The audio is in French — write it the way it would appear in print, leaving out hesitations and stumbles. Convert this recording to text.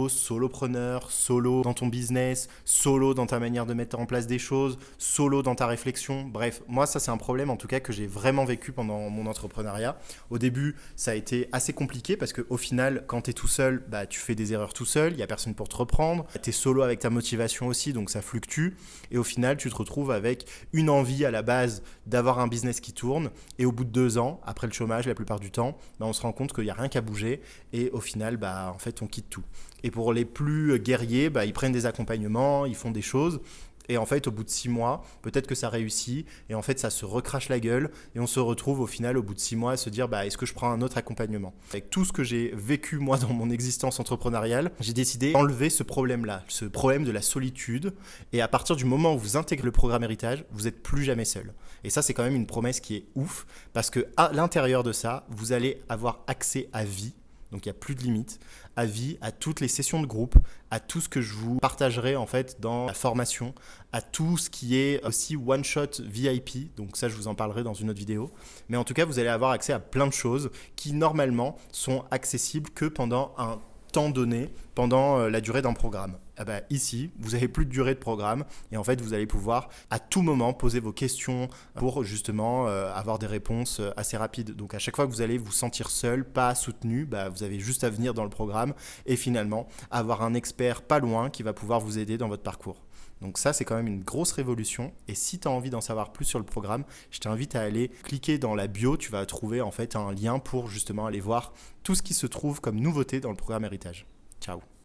solopreneur, solo dans ton business, solo dans ta manière de mettre en place des choses, solo dans ta réflexion. Bref, moi ça c'est un problème en tout cas que j'ai vraiment vécu pendant mon entrepreneuriat. Au début, ça a été assez compliqué parce qu'au final, quand tu es tout seul, bah, tu fais des erreurs tout seul, il n'y a personne pour te reprendre. Tu es solo avec ta motivation aussi, donc ça fluctue. Et au final, tu te retrouves avec une envie à la base d'avoir un business qui tourne. Et au bout de 2 ans, après le chômage la plupart du temps, bah, on se rend compte qu'il n'y a rien qu'à bouger. Et au final, bah, en fait, on quitte tout. Et pour les plus guerriers, bah, ils prennent des accompagnements, ils font des choses. Et en fait, au bout de 6 mois, peut-être que ça réussit. Et en fait, ça se recrache la gueule. Et on se retrouve au final, au bout de 6 mois, à se dire, bah, est-ce que je prends un autre accompagnement? Avec tout ce que j'ai vécu, moi, dans mon existence entrepreneuriale, j'ai décidé d'enlever ce problème-là, ce problème de la solitude. Et à partir du moment où vous intégrez le programme héritage, vous n'êtes plus jamais seul. Et ça, c'est quand même une promesse qui est ouf. Parce qu'à l'intérieur de ça, vous allez avoir accès à vie. Donc il n'y a plus de limite, à vie, à toutes les sessions de groupe, à tout ce que je vous partagerai en fait dans la formation, à tout ce qui est aussi one shot VIP, donc ça je vous en parlerai dans une autre vidéo. Mais en tout cas, vous allez avoir accès à plein de choses qui normalement sont accessibles que pendant un temps donné, pendant la durée d'un programme. Ah bah, ici, vous n'avez plus de durée de programme et en fait, vous allez pouvoir à tout moment poser vos questions pour justement avoir des réponses assez rapides. Donc à chaque fois que vous allez vous sentir seul, pas soutenu, bah, vous avez juste à venir dans le programme et finalement avoir un expert pas loin qui va pouvoir vous aider dans votre parcours. Donc ça, c'est quand même une grosse révolution. Et si tu as envie d'en savoir plus sur le programme, je t'invite à aller cliquer dans la bio. Tu vas trouver en fait un lien pour justement aller voir tout ce qui se trouve comme nouveauté dans le programme Héritage. Ciao.